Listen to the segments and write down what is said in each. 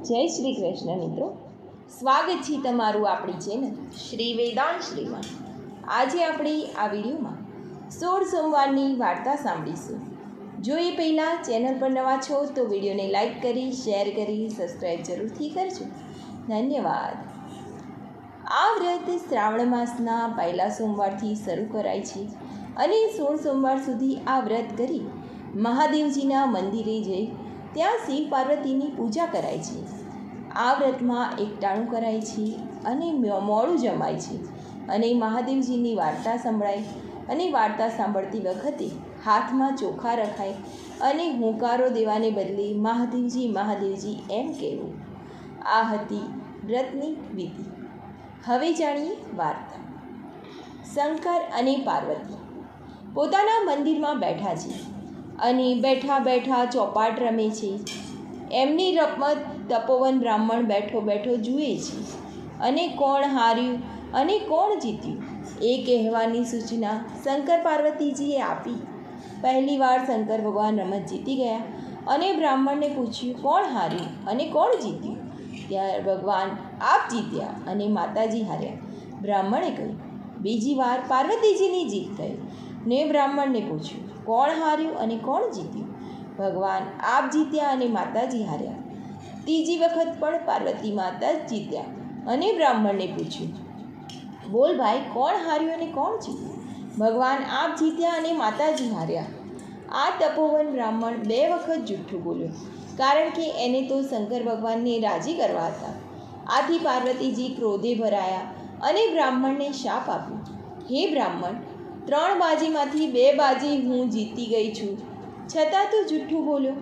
જય શ્રી કૃષ્ણ મિત્રો, સ્વાગત છે તમારું આપણી ચેનલ શ્રી વેદાંત શ્રીમાં। આજે આપણે આ વિડીયોમાં 16 સોમવારની વાર્તા સાંભળીશું। જો એ પહેલાં ચેનલ પર નવા છો તો વિડીયોને લાઈક કરી, શેર કરી, સબસ્ક્રાઈબ જરૂરથી કરજો। ધન્યવાદ। આ વ્રત શ્રાવણ માસના પહેલા સોમવારથી શરૂ કરાય છે અને 16 સોમવાર સુધી આ વ્રત કરી મહાદેવજીના મંદિરે જઈ ત્યાં શિવ પાર્વતીની પૂજા કરાય છે। આ વ્રતમાં એકટાણું કરાય છે અને મોડું જમાય છે અને મહાદેવજીની વાર્તા સંભળાય અને વાર્તા સાંભળતી વખતે હાથમાં ચોખા રખાય અને હુંકારો દેવાને બદલે મહાદેવજી મહાદેવજી એમ કહેવું। આ હતી વ્રતની વિધિ। હવે જાણીએ વાર્તા। શંકર અને પાર્વતી પોતાના મંદિરમાં બેઠા છે અને બેઠા બેઠા ચોપાટ રમે છે। એમની રમત તપોવન બ્રાહ્મણ બેઠો બેઠો જુએ છે અને કોણ હાર્યું અને કોણ જીત્યું એ કહેવાની સૂચના શંકર પાર્વતીજીએ આપી। પહેલીવાર શંકર ભગવાન રમત જીતી ગયા અને બ્રાહ્મણને પૂછ્યું કોણ હાર્યું અને કોણ જીત્યું? ત્યારે ભગવાન આપ જીત્યા અને માતાજી હાર્યા। બ્રાહ્મણે કહ્યું। બીજી વાર પાર્વતીજીની જીત થઈ ને બ્રાહ્મણને પૂછ્યું કોણ હાર્યું અને કોણ જીત્યું? ભગવાન આપ જીત્યા અને માતાજી હાર્યા। ત્રીજી વખત પણ પાર્વતી માતા જ જીત્યા અને બ્રાહ્મણને પૂછ્યું બોલ ભાઈ કોણ હાર્યું અને કોણ જીત્યું? ભગવાન આપ જીત્યા અને માતાજી હાર્યા। આ તપોવન બ્રાહ્મણ 2 વખત જૂઠું બોલ્યો, કારણ કે એને તો શંકર ભગવાનને રાજી કરવા હતા। આથી પાર્વતીજી ક્રોધે ભરાયા અને બ્રાહ્મણને શાપ આપ્યો, હે બ્રાહ્મણ, 3 બાજીમાંથી 2 બાજી હું જીતી ગઈ છું, છતાં તું જૂઠું બોલ્યો,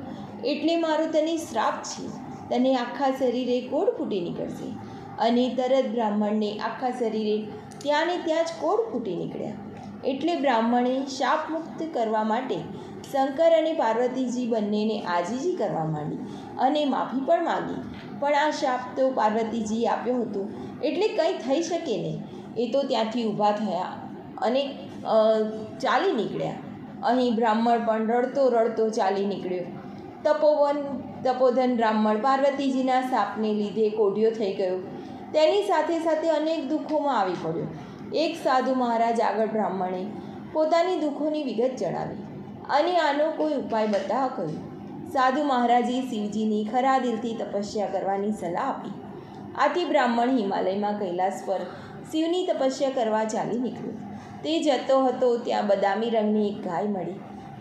એટલે મારો તને શ્રાપ છે। તને આખા શરીરે કોડ ફૂટી નીકળશે। અને તરત બ્રાહ્મણને આખા શરીરે ત્યાં ને ત્યાં જ કોડ ફૂટી નીકળ્યા। એટલે બ્રાહ્મણે શાપ મુક્ત કરવા માટે શંકર અને પાર્વતીજી બંનેને આજીજી કરવા માંડી અને માફી પણ માગી। પણ આ શાપ તો પાર્વતીજીએ આપ્યો હતો એટલે કંઈ થઈ શકે નહીં। એ તો ત્યાંથી ઊભા થયા અને ચાલી નીકળ્યા। અહીં બ્રાહ્મણ પણ રડતો રડતો ચાલી નીકળ્યો। તપોધન બ્રાહ્મણ પાર્વતીજીના શાપને લીધે કોઢિયો થઈ ગયો। તેની સાથે સાથે અનેક દુઃખોમાં આવી પડ્યો। એક સાધુ મહારાજ આગળ બ્રાહ્મણે પોતાની દુઃખોની વિગત જણાવી અને આનો કોઈ ઉપાય બતાવવા કહ્યું। સાધુ મહારાજે શિવજીની ખરા દિલથી તપસ્યા કરવાની સલાહ આપી। આથી બ્રાહ્મણ હિમાલયમાં કૈલાસ પર શિવની તપસ્યા કરવા ચાલી નીકળ્યો। તે જતો હતો ત્યાં બદામી રંગની એક ગાય મળી।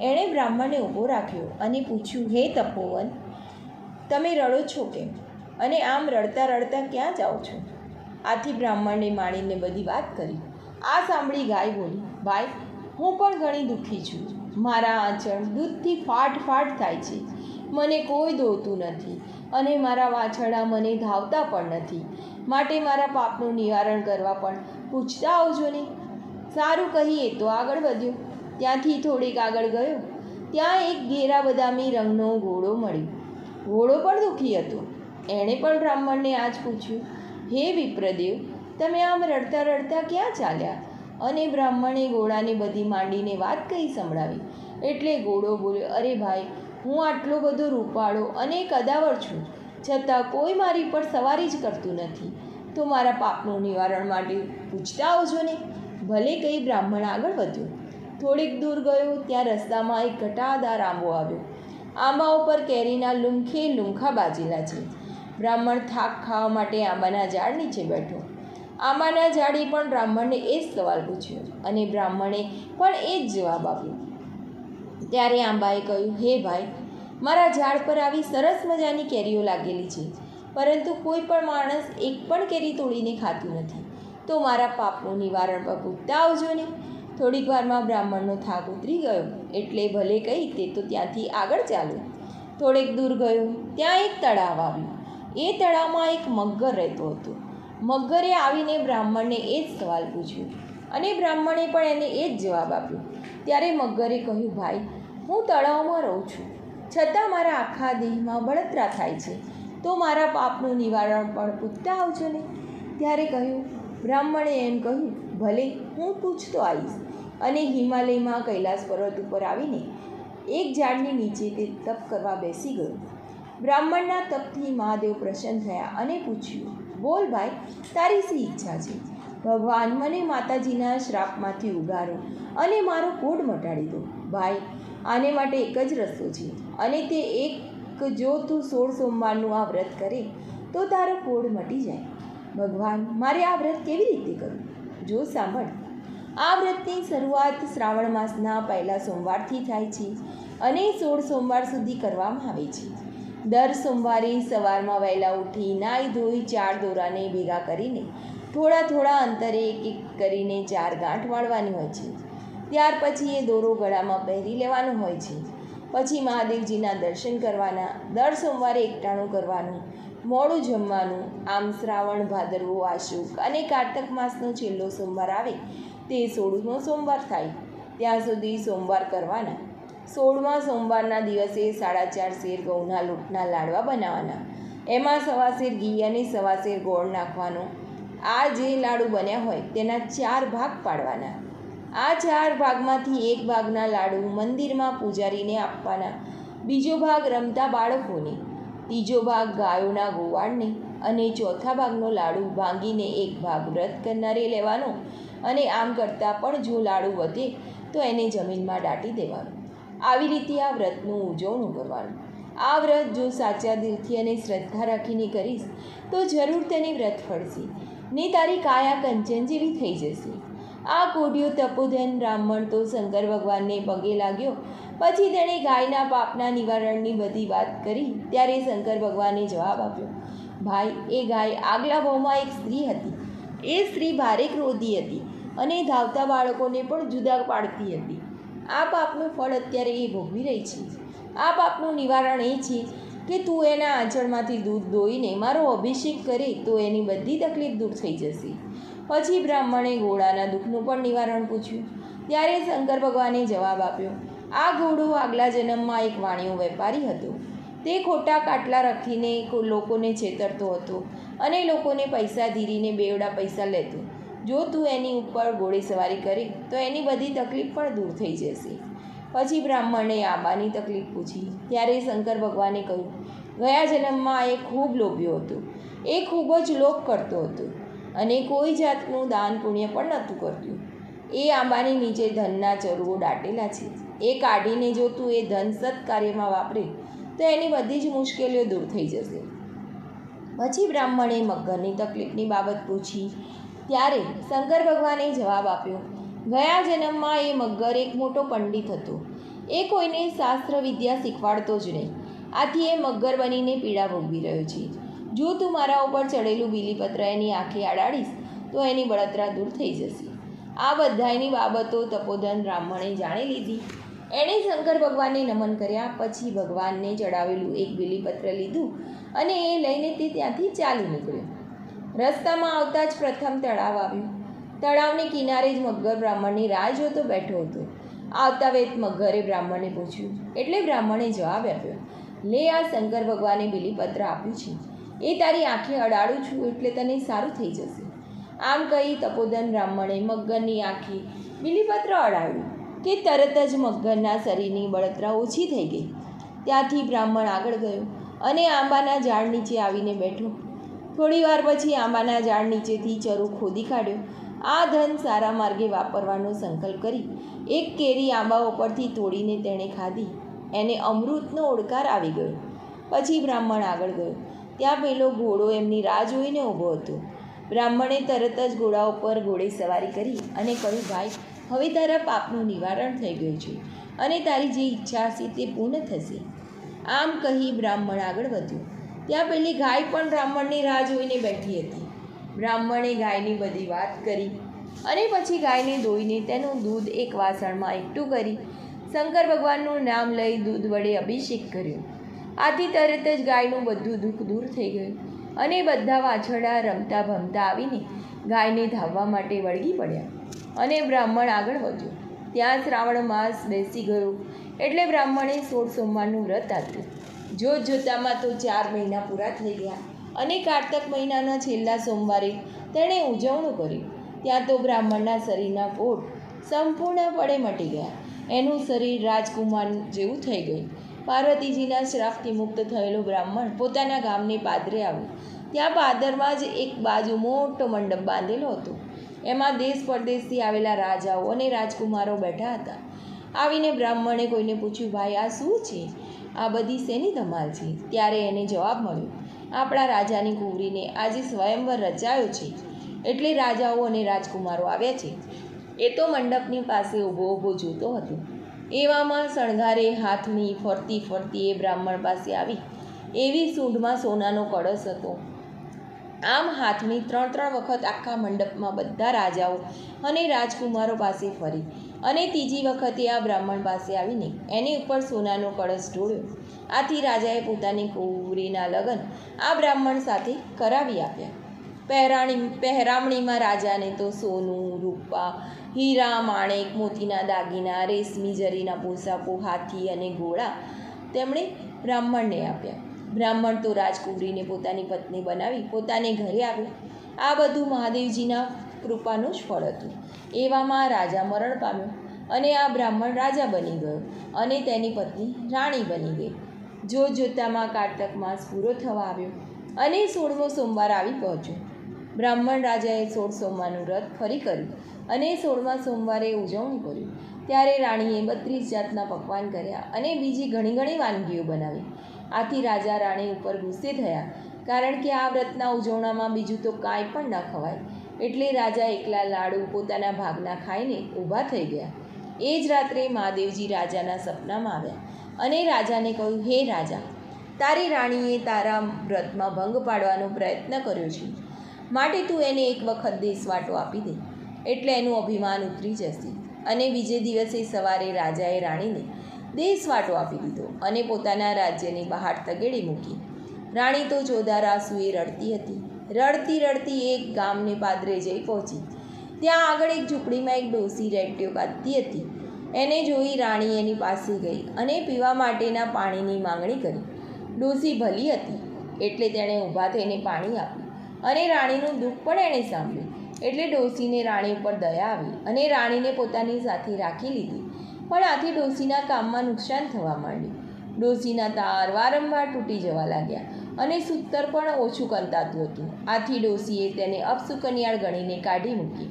એણે બ્રાહ્મણને ઊભો રાખ્યો અને પૂછ્યું, હે તપોવન, તમે રડો છો કેમ? અને આમ રડતા રડતા ક્યાં જાઓ છો? આથી બ્રાહ્મણને માણીને બધી વાત કરી। આ સાંભળી ગાય બોલી, ભાઈ, હું પણ ઘણી દુઃખી છું। મારા આંચળ દૂધથી ફાટ ફાટ થાય છે, મને કોઈ દોતું નથી અને મારા વાછરડા મને ધાવતા પણ નથી, માટે મારા પાપનું નિવારણ કરવા પણ પૂછતા આવજો ને। સારું કહીએ તો આગળ વધ્યો। ત્યાંથી થોડીક આગળ ગયો, ત્યાં એક ઘેરા બદામી રંગનો ઘોડો મળ્યો। ઘોડો પણ દુઃખી હતો। એણે પણ બ્રાહ્મણને આ જ પૂછ્યું, હે વિપ્રદેવ, તમે આમ રડતા રડતા ક્યાં ચાલ્યા? અને બ્રાહ્મણે ઘોડાને બધી માંડીને વાત કહી સંભળાવી। એટલે ઘોડો બોલ્યો, અરે ભાઈ, હું આટલો બધો રૂપાળો અને કદાવર છું, છતાં કોઈ મારી પર સવારી જ કરતું નથી, તો મારા પાપનું નિવારણ માટે પૂછતા આવજો ને। ભલે કહી બ્રાહ્મણ આગળ વધ્યો। થોડીક દૂર ગયો, ત્યાં રસ્તામાં એક ઘટાદાર આંબો આવ્યો। આંબા ઉપર કેરીના લૂંખે લૂંખા બાજેલા છે। બ્રાહ્મણ થાક ખાવા માટે આંબાના ઝાડ નીચે બેઠો। આંબાના ઝાડે પણ બ્રાહ્મણને એ જ સવાલ પૂછ્યો અને બ્રાહ્મણે પણ એ જ જવાબ આપ્યો। ત્યારે આંબાએ કહ્યું, હે ભાઈ, મારા ઝાડ પર આવી સરસ મજાની કેરીઓ લાગેલી છે, પરંતુ કોઈ પણ માણસ એક પણ કેરી તોડીને ખાતું નથી, તો મારા પાપનું નિવારણ પર પૂછતા આવજો ને। થોડીક વારમાં બ્રાહ્મણનો થાક ઉતરી ગયો, એટલે ભલે કહી તે તો ત્યાંથી આગળ ચાલ્યો। થોડેક દૂર ગયો, ત્યાં એક તળાવ આવ્યું। એ તળાવમાં એક મગર રહેતો હતો। મગરે આવીને બ્રાહ્મણને એ જ સવાલ પૂછ્યો અને બ્રાહ્મણે પણ એને એ જ જવાબ આપ્યો। ત્યારે મગરે કહ્યું, ભાઈ, હું તળાવમાં રહું છું, છતાં મારા આખા દેહમાં બળતરા થાય છે, તો મારા પાપનું નિવારણ પણ પૂછતા આવજો ને। ત્યારે કહ્યું, બ્રાહ્મણે એમ કહ્યું, ભલે, હું પૂછતો આવીશ। અને હિમાલયમાં કૈલાસ પર્વત ઉપર આવીને એક ઝાડની નીચે તે તપ કરવા બેસી ગયો। બ્રાહ્મણના તપથી મહાદેવ પ્રસન્ન થયા અને પૂછ્યું, બોલ ભાઈ, તારી શી ઈચ્છા છે? ભગવાન, મને માતાજીના શ્રાપમાંથી ઉગારો અને મારો કોઢ મટાડી દો. ભાઈ, આને માટે એક જ રસ્તો છે, અને તે એક, જો તું 16 સોમવારનું આ વ્રત કરે તો તારો કોઢ મટી જાય. ભગવાન, મારે આ વ્રત કેવી રીતે કરવું? જો સાંભળ, આ વ્રતની શરૂઆત શ્રાવણ માસના પહેલા સોમવારથી થાય છે અને 16 સોમવાર સુધી કરવામાં આવે છે. દર સોમવારે સવારમાં વહેલા ઉઠી નાહી ધોઈ 4 દોરાને ભેગા કરીને થોડા થોડા અંતરે એક એક કરીને 4 ગાંઠ વાળવાની હોય છે. ત્યાર પછી એ દોરો ગળામાં પહેરી લેવાનો હોય છે. પછી મહાદેવજીના દર્શન કરવાના. દર સોમવારે એકટાણું કરવાનું, મોડું જમવાનું. આમ શ્રાવણ, ભાદરવો, આશુક અને કારતક માસનો છેલ્લો સોમવાર આવે તે 16મો સોમવાર થાય ત્યાં સુધી સોમવાર કરવાના. 16મા સોમવારના દિવસે 4.5 શેર ઘઉંના લોટના લાડવા બનાવવાના. એમાં 1.25 શેર ઘી અને 1.25 શેર ગોળ નાખવાનો. આ જે લાડુ બન્યા હોય તેના 4 ભાગ પાડવાના. આ 4 ભાગમાંથી એક ભાગના લાડુ મંદિરમાં પૂજારીને આપવાના, બીજો ભાગ રમતા બાળકોને, ત્રીજો ભાગ ગાયોના ગોવાળને અને ચોથા ભાગનો લાડુ ભાંગીને એક ભાગ વ્રત કરનારે લેવાનો. અને આમ કરતાં પણ જો લાડુ વધે તો એને જમીનમાં દાટી દેવાનું. આવી રીતે આ વ્રતનું ઉજવણું કરવાનું. આ વ્રત જો સાચા દિલથી અને શ્રદ્ધા રાખીને કરીશ તો જરૂર તેને વ્રત ફળશે ને તારી કાયા કંચન જેવી થઈ જશે. આ કોઢિયો તપોધન બ્રાહ્મણ તો શંકર ભગવાનને પગે લાગ્યો. પછી તેણે ગાયના પાપના નિવારણની બધી વાત કરી. ત્યારે શંકર ભગવાને જવાબ આપ્યો, ભાઈ, એ ગાય આગલા ભાવમાં એક સ્ત્રી હતી. એ સ્ત્રી ભારે ક્રોધી હતી અને ધાવતા બાળકોને પણ જુદા પાડતી હતી. આ પાપનું ફળ અત્યારે એ ભોગવી રહી છે. આ પાપનું નિવારણ એ છે કે તું એના આંચળમાંથી દૂધ દોઈને મારો અભિષેક કરે તો એની બધી તકલીફ દૂર થઈ જશે. પછી બ્રાહ્મણે ઘોડાના દુઃખનું પણ નિવારણ પૂછ્યું. ત્યારે શંકર ભગવાને જવાબ આપ્યો, આ ઘોડો આગલા જન્મમાં એક વાણિયો વેપારી હતો. તે ખોટા કાટલા રાખીને લોકોને છેતરતો હતો અને લોકોને પૈસા ધીરીને બેવડા પૈસા લેતો. જો તું એની ઉપર ઘોડે સવારી કરે તો એની બધી તકલીફ પણ દૂર થઈ જશે. પછી બ્રાહ્મણે આંબાની તકલીફ પૂછી. ત્યારે શંકર ભગવાને કહ્યું, ગયા જન્મમાં એ ખૂબ લોભ્યો હતો. એ ખૂબ જ લોભ કરતો હતો અને કોઈ જાતનું દાન પુણ્ય પણ નહોતું કરતું. એ આંબાની નીચે ધનના ચરુઓ દાટેલા છે. એ કાઢીને જો તું એ ધન સત્કાર્યમાં વાપરે તો એની બધી જ મુશ્કેલીઓ દૂર થઈ જશે. પછી બ્રાહ્મણે મગરની તકલીફની બાબત પૂછી. ત્યારે શંકર ભગવાને જવાબ આપ્યો, ગયા જન્મમાં એ મગર એક મોટો પંડિત હતો. એ કોઈને શાસ્ત્ર વિદ્યા શીખવાડતો જ નહીં. આથી એ મગર બનીને પીડા ભોગવી રહ્યો છે. જો તું મારા ઉપર ચડેલું બીલીપત્ર એની આંખે અડાડીશ તો એની બળતરા દૂર થઈ જશે. આ બધાની બાબતો તપોધન બ્રાહ્મણે જાણી લીધી. એણે શંકર ભગવાનને નમન કર્યા. પછી ભગવાનને ચડાવેલું એક બીલીપત્ર લીધું અને એ લઈને તે ત્યાંથી ચાલી નીકળ્યો. રસ્તામાં આવતા જ પ્રથમ તળાવ આવ્યું. તળાવની કિનારે જ મગર બ્રાહ્મણની રાહ જોતો બેઠો હતો. આવતા વેત મગરે બ્રાહ્મણને પૂછ્યું. એટલે બ્રાહ્મણે જવાબ આપ્યો, લે, આ શંકર ભગવાને બીલીપત્ર આપ્યું છે. એ તારી આંખે અડાડું છું એટલે તને સારું થઈ જશે. આમ કહી તપોધન બ્રાહ્મણે મગરની આંખે બીલીપત્ર અડાડ્યું કે તરત જ મગરના શરીરની બળતરા ઓછી થઈ ગઈ. ત્યાંથી બ્રાહ્મણ આગળ ગયો અને આંબાના ઝાડ નીચે આવીને બેઠો. થોડી વાર પછી આંબાના ઝાડ નીચેથી ચરુ ખોદી કાઢ્યો. આ ધન સારા માર્ગે વાપરવાનો સંકલ્પ કરી એક કેરી આંબા ઉપરથી તોડીને તેણે ખાધી. એને અમૃતનો ઓડકાર આવી ગયો. પછી બ્રાહ્મણ આગળ ગયો. ત્યાં પેલો ઘોડો એમની રાહ જોઈને ઊભો હતો. બ્રાહ્મણે તરત જ ઘોડા ઉપર ઘોડે સવારી કરી અને કહ્યું, ભાઈ, હવે તારા પાપનું નિવારણ થઈ ગયું છે અને તારી જે ઈચ્છા હશે તે પૂર્ણ થશે. આમ કહી બ્રાહ્મણ આગળ વધ્યો. ત્યાં પેલી ગાય પણ બ્રાહ્મણની રાહ જોઈને બેઠી હતી. બ્રાહ્મણે ગાયની બધી વાત કરી અને પછી ગાયને ધોઈને તેનું દૂધ એક વાસણમાં એકઠું કરી શંકર ભગવાનનું નામ લઈ દૂધ વડે અભિષેક કર્યો. આથી તરત જ ગાયનું બધું દુઃખ દૂર થઈ ગયું અને બધા વાછરડા રમતા ભમતા આવીને ગાયને ધાવવા માટે વળગી પડ્યા અને બ્રાહ્મણ આગળ વધ્યો. ત્યાં શ્રાવણ માસ બેસી ગયો એટલે બ્રાહ્મણે 16 સોમવારનું વ્રત આપ્યું. જોતજોતામાં તો 4 મહિના પૂરા થઈ ગયા અને કારતક મહિનાના છેલ્લા સોમવારે તેણે ઉજવણું કર્યું. ત્યાં તો બ્રાહ્મણના શરીરના કોઢ સંપૂર્ણપણે મટી ગયા. એનું શરીર રાજકુમાર જેવું થઈ ગયું. પાર્વતીજીના શ્રાપથી મુક્ત થયેલો બ્રાહ્મણ પોતાના ગામની પાદરે આવ્યો. ત્યાં પાદરમાં જ એક બાજુ મોટો મંડપ બાંધેલો હતો. એમાં દેશ પરદેશથી આવેલા રાજાઓ અને રાજકુમારો બેઠા હતા. આવીને બ્રાહ્મણે કોઈને પૂછ્યું, ભાઈ આ શું છે? આ બધી શેની ધમાલ છે? ત્યારે એને જવાબ મળ્યો, આપણા રાજાની કુંવરીને આજે સ્વયંવર રચાયો છે, એટલે રાજાઓ અને રાજકુમારો આવ્યા છે. એ તો મંડપની પાસે ઊભો જોતો હતો. એવામાં શણગારે હાથની ફરતી ફરતી એ બ્રાહ્મણ પાસે આવી. એવી સૂંઢમાં સોનાનો કળશ હતો. આમ હાથની 3 વખત આખા મંડપમાં બધા રાજાઓ અને રાજકુમારો પાસે ફરી અને ત્રીજી વખતે આ બ્રાહ્મણ પાસે આવીને એની ઉપર સોનાનો કળશ ઢોળ્યો. આથી રાજાએ પોતાની કુંવરીના લગ્ન આ બ્રાહ્મણ સાથે કરાવી આપ્યા. પહેરામણીમાં રાજાને તો સોનું, રૂપા, હીરા, માણેક, મોતીના દાગીના, રેશમી જરીના પોશાકો, હાથી અને ઘોડા તેમણે બ્રાહ્મણને આપ્યા. બ્રાહ્મણ તો રાજકુંવરીને પોતાની પત્ની બનાવી પોતાને ઘરે આવ્યો. આ બધું મહાદેવજીના કૃપાનું જ ફળ હતું. એવામાં રાજા મરણ પામ્યો અને આ બ્રાહ્મણ રાજા બની ગયો અને તેની પત્ની રાણી બની ગઈ. જોતજોતામાં કારતક માસ પૂરો થવા આવ્યો અને 16મો સોમવાર આવી પહોંચ્યો. બ્રાહ્મણ રાજાએ 16 સોમવારનું વ્રત ફરી કર્યું અને 16મા સોમવારે ઉજવણી કરી. ત્યારે રાણીએ 32 જાતના પકવાન કર્યા અને બીજી ઘણી વાનગીઓ બનાવી. આથી રાજા રાણી ઉપર ગુસ્સે થયા, કારણ કે આ વ્રતના ઉજવણામાં બીજું તો કાંઈ પણ ન ખવાય. એટલે રાજા એકલા લાડુ પોતાના ભાગના ખાઈને ઊભા થઈ ગયા. એ જ રાત્રે મહાદેવજી રાજાના સપનામાં આવ્યા અને રાજાને કહ્યું, હે રાજા, તારી રાણીએ તારા વ્રતમાં ભંગ પાડવાનો પ્રયત્ન કર્યો છે, માટે તું એને એક વખત દેશવાટો આપી દે, એટલે એનું અભિમાન ઉતરી જશે. અને બીજે દિવસે સવારે રાજાએ રાણીને દેશવાટો આપી દીધો અને પોતાના રાજ્યની બહાર તગેડી મૂકી. રાણી તો જોદાર આંસુએ રડતી હતી. રડતી એક ગામની પાદરે જઈ પહોંચી. ત્યાં આગળ એક ઝૂંપડીમાં એક ડોસી રેટીઓ કાઢતી હતી. એને જોઈ રાણી એની પાસે ગઈ અને પીવા માટેના પાણીની માંગણી કરી. ડોસી ભલી હતી એટલે તેણે ઊભા થઈને પાણી આપ્યું અને રાણીનું દુઃખ પણ એણે સાંભળ્યું. એટલે ડોસીને રાણી ઉપર દયા આવી અને રાણીને પોતાની સાથે રાખી લીધી. પણ આથી ડોસીના કામમાં નુકસાન થવા માંડ્યું. ડોસીના તાર વારંવાર તૂટી જવા લાગ્યા અને સૂતર પણ ઓછું કંતાતું હતું. આથી ડોસીએ તેને અપશુકનિયાળ ગણીને કાઢી મૂકી.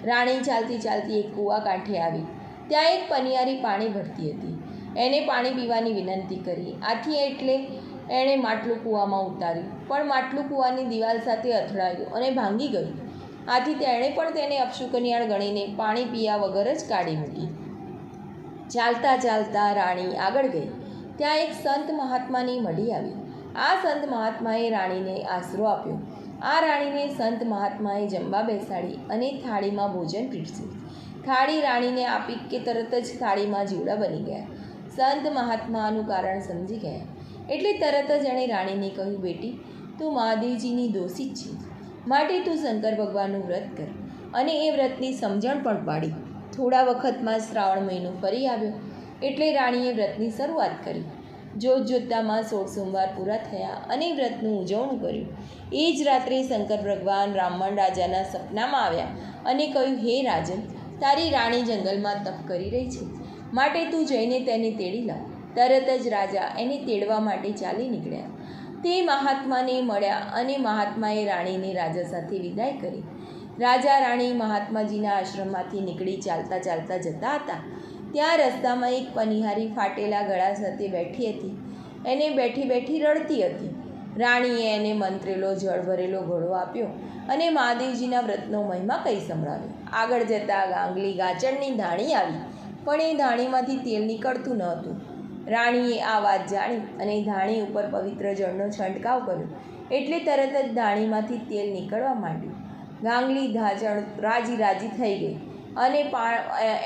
રાણી ચાલતી એક કૂવા કાંઠે આવી. ત્યાં એક પનિયારી પાણી ભરતી હતી. એને પાણી પીવાની વિનંતી કરી. આથી એટલે એણે માટલું કૂવામાં ઉતાર્યું, પણ માટલું કૂવાની દિવાલ સાથે અથડાયું અને ભાંગી ગયું. આથી તેણે પણ તેને અપશુકનિયાળ ગણીને પાણી પીયા વગર જ કાઢી મૂકી. ચાલતા રાણી આગળ ગઈ. ત્યાં એક સંત મહાત્માની મઢી આવી. આ સંત મહાત્માએ રાણીને આશરો આપ્યો. આ રાણીને સંત મહાત્માએ જમવા બેસાડી અને થાળીમાં ભોજન પીરસ્યું. થાળી રાણીને આપી કે તરત જ થાળીમાં જીવડા બની ગયા. સંત મહાત્મા આનું કારણ સમજી ગયા એટલે તરત જ એણે રાણીને કહ્યું, બેટી, તું મહાદેવજીની દોષિત છે, માટે તું શંકર ભગવાનનું વ્રત કર. અને એ વ્રતની સમજણ પણ પાડી. થોડા વખતમાં શ્રાવણ મહિનો ફરી આવ્યો એટલે રાણીએ વ્રતની શરૂઆત કરી. જોતજોતામાં 16 સોમવાર પૂરા થયા અને વ્રતનું ઉજવણું કર્યું. એ જ રાત્રે શંકર ભગવાન બ્રાહ્મણ રાજાના સપનામાં આવ્યા અને કહ્યું, હે રાજન, તારી રાણી જંગલમાં તપ કરી રહી છે, માટે તું જઈને તેને તેડી લાવ. તરત જ રાજા એને તેડવા માટે ચાલી નીકળ્યા. તે મહાત્માને મળ્યા અને મહાત્માએ રાણીને રાજા સાથે વિદાય કરી. રાજા રાણી મહાત્માજીના આશ્રમમાંથી નીકળી ચાલતા જતા હતા. ત્યાં રસ્તામાં એક પનિહારી ફાટેલા ગળા સાથે બેઠી હતી. એને બેઠી રડતી હતી. રાણીએ એને મંત્રેલો જળ ભરેલો ઘડો આપ્યો અને મહાદેવજીના વ્રતનો મહિમા કહી સંભળાવ્યો. આગળ જતાં ગાંગલી ગાચણની ધાણી આવી, પણ એ ધાણીમાંથી તેલ નીકળતું ન હતું. રાણીએ આ વાત જાણી અને ધાણી ઉપર પવિત્ર જળનો છંટકાવ કર્યો એટલે તરત જ ધાણીમાંથી તેલ નીકળવા માંડ્યું. ગાંગલી ધાચણ રાજી થઈ ગઈ અને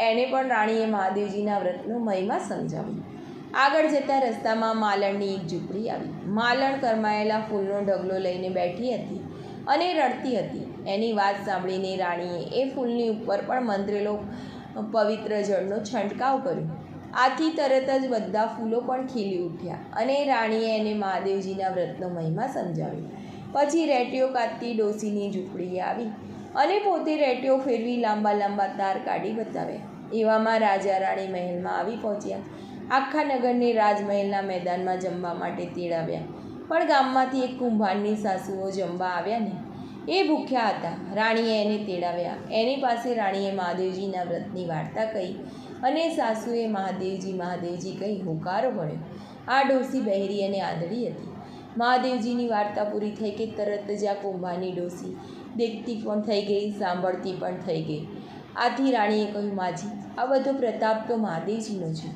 એને પણ રાણીએ મહાદેવજીના વ્રતનો મહિમા સમજાવ્યો. આગળ જતાં રસ્તામાં માલણની એક ઝૂંપડી આવી. માલણ કરમાયેલા ફૂલનો ઢગલો લઈને બેઠી હતી અને રડતી હતી. એની વાત સાંભળીને રાણીએ એ ફૂલની ઉપર પણ મંત્રેલો પવિત્ર જળનો છંટકાવ કર્યો. આથી તરત જ બધા ફૂલો પણ ખીલી ઉઠ્યા અને રાણીએ એને મહાદેવજીના વ્રતનો મહિમા સમજાવ્યો. પછી રેટીઓ કાઢતી ડોસીની ઝૂંપડીએ આવી અને પોતે રેટીઓ ફેરવી લાંબા તાર કાઢી બતાવ્યા. એવામાં રાજા રાણી મહેલમાં આવી પહોંચ્યા. આખા નગરને રાજમહેલના મેદાનમાં જમવા માટે તેડાવ્યા. પણ ગામમાંથી એક કુંભારની સાસુઓ જમવા આવ્યા ને એ ભૂખ્યા હતા. રાણીએ એને તેડાવ્યા. એની પાસે રાણીએ મહાદેવજીના વ્રતની વાર્તા કહી અને સાસુએ મહાદેવજી મહાદેવજી કહી હુંકારો ભર્યો. આ ડોસી બહેરી અને આંધળી હતી. મહાદેવજીની વાર્તા પૂરી થઈ કે તરત જ આ કુંભારની ડોસી દેખતી પણ થઈ ગઈ, સાંભળતી પણ થઈ ગઈ. આથી રાણીએ કહ્યું, માજી, આ બધો પ્રતાપ તો મહાદેવજીનો છે.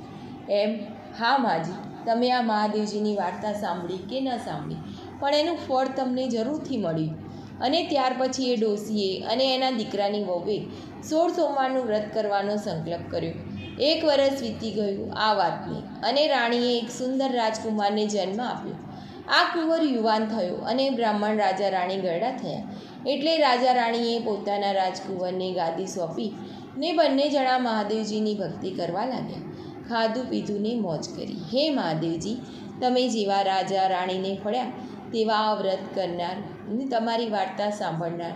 એમ? હા માજી, તમે આ મહાદેવજીની વાર્તા સાંભળી કે ન સાંભળી, પણ એનું ફળ તમને જરૂરથી મળ્યું. અને ત્યાર પછી એ ડોસીએ અને એના દીકરાની વહુએ 16 સોમવારનું વ્રત કરવાનો સંકલ્પ કર્યો. 1 વર્ષ વીતી ગયું આ વાતને, અને રાણીએ એક સુંદર રાજકુમારને જન્મ આપ્યો. આ કુંવર યુવાન થયો અને બ્રાહ્મણ રાજા રાણી ઘરડા થયા. એટલે રાજા રાણીએ પોતાના રાજકુંવરને ગાદી સોંપી ને બંને જણા મહાદેવજીની ભક્તિ કરવા લાગ્યા. ખાધું પીધું ને મોજ કરી. હે મહાદેવજી, તમે જેવા રાજા રાણીને ફળ્યા તેવા આ વ્રત કરનાર અને તમારી વાર્તા સાંભળનાર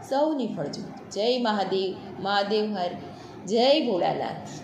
સૌને ફળજો. જય મહાદેવ, મહાદેવ હર, જય ભોળાનાથ.